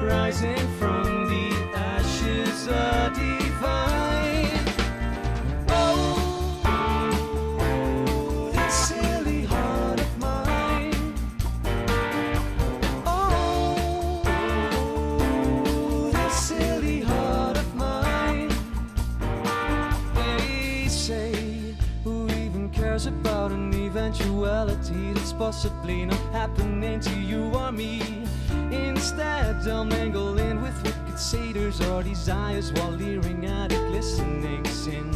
rising from the ashes, a divine. Oh, this silly heart of mine. Oh, this silly heart of mine. They say, who even cares about an eventuality that's possibly not happening to you or me? Instead, they'll mingle in with wicked satyrs or desires while leering at a glistening sin.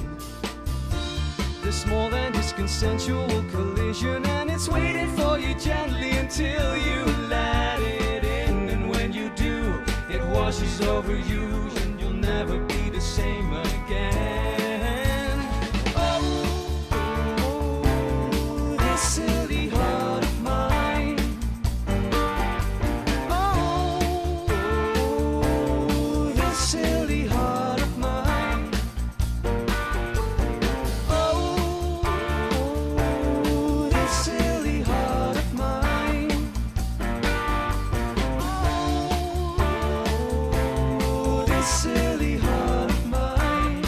There's more than just consensual collision, and it's waiting for you gently until you let it in. And when you do, it washes over you, and you'll never be the same again. Oh, this silly heart of mine. Silly heart of mine. Oh, this silly heart of mine. Oh, this silly heart of mine.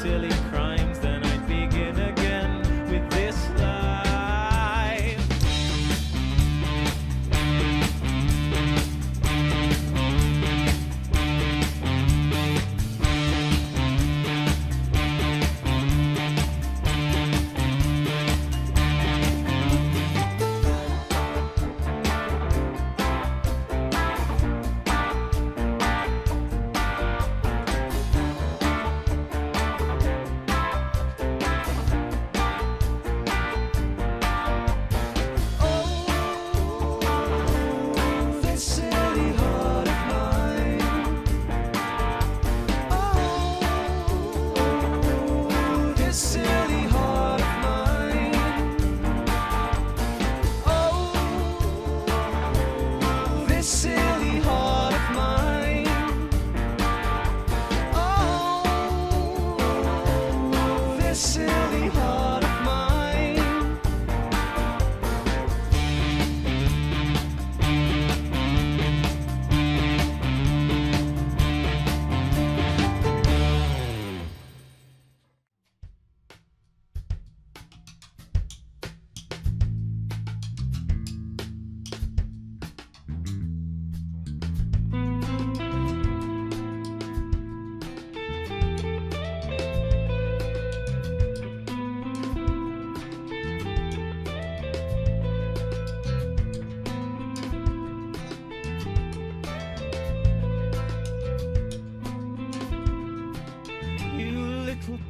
Silly crimes, then I'd begin again with this life.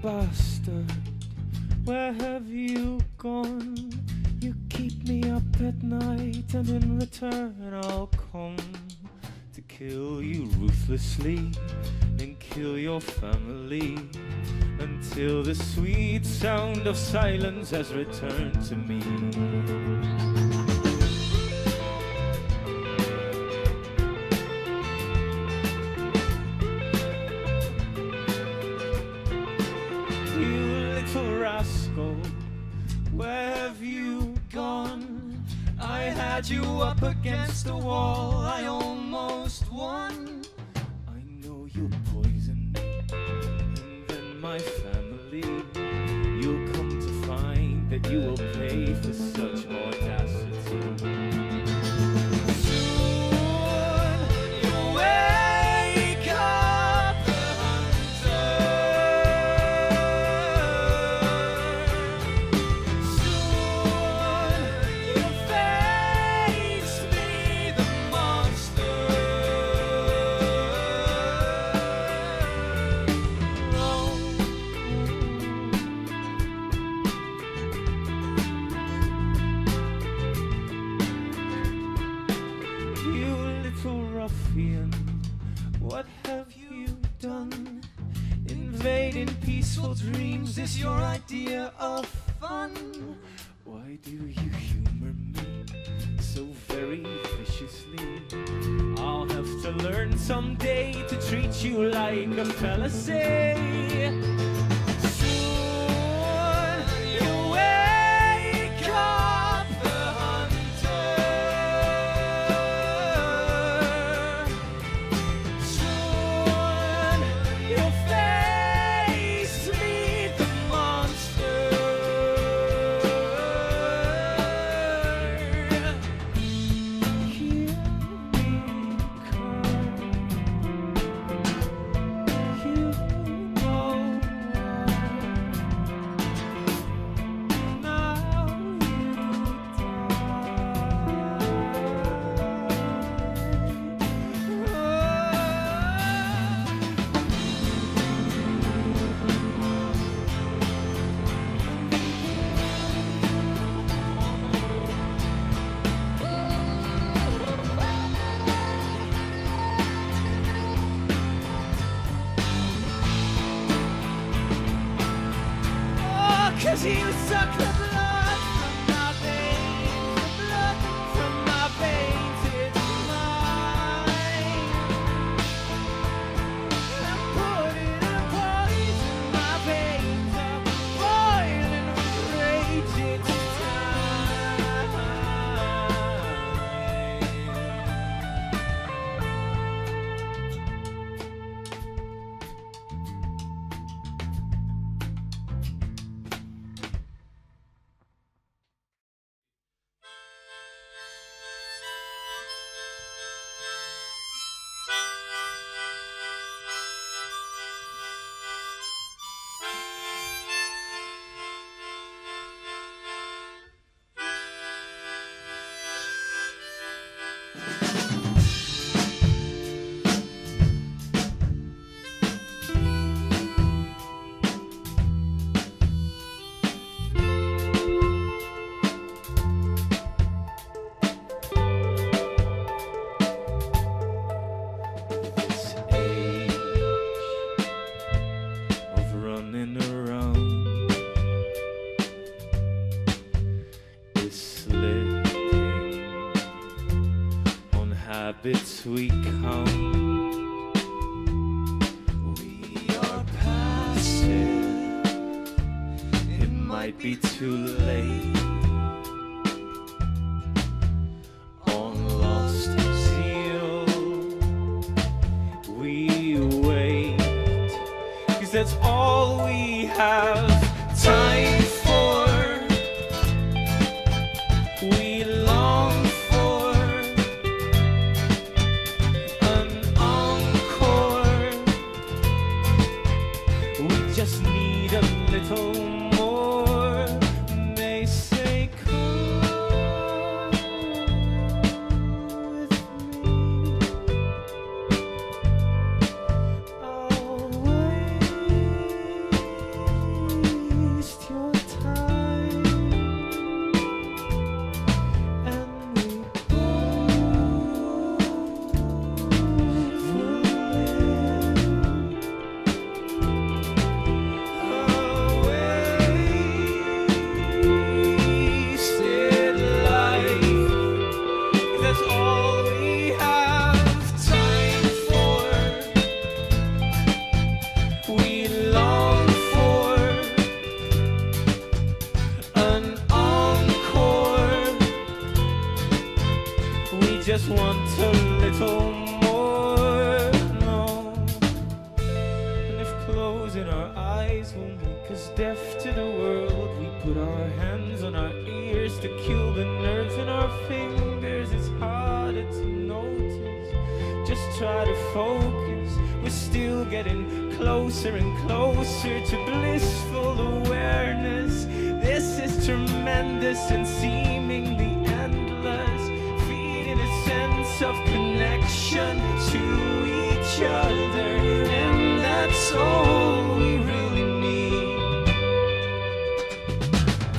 Bastard, where have you gone? You keep me up at night, and in return I'll come to kill you ruthlessly and kill your family until the sweet sound of silence has returned to me. Where have you gone? I had you up against the wall, I almost won. I know you're poison, and then my family. You'll come to find that you will pay for such audacity. invading peaceful dreams is your idea of fun. Why do you humor me so very viciously? I'll have to learn someday to treat you like a palisade. Soon you'll wake up the hunter. Soon you'll face meet the monster. Here we come. You know now you oh, 'cause you suck the blood from my veins, the blood from my veins, it's mine. I'm putting a poison in my veins, I'm boiling rage, it's time. This age of running around is slipping on habits we count. We are passive, it might be too late. On lost zeal we wait, 'cause that's all we have time for. We long for an encore. We just need a little more. They say come with me. I'll waste your time, and we both will live a wasted life. 'Cause that's all we have time for. We long for an encore. We just want a little more. No. And if closing our eyes will make us deaf to the world, we put our hands on our ears to kill the nerves in our fingers. It's harder to notice. Just try to focus. We're still getting closer and closer to blissful awareness. This is tremendous and seemingly endless, feeding a sense of connection to each other, and that's all we really need.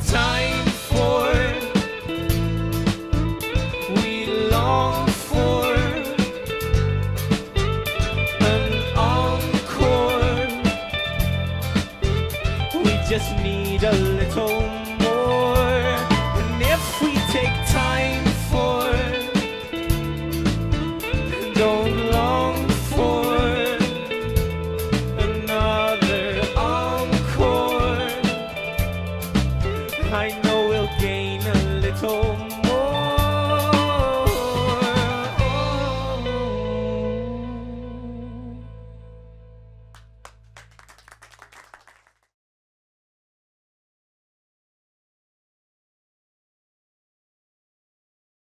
Time for, we long for an encore. just need a little more. And if we take time for, don't long for another encore, I know we'll gain a little more.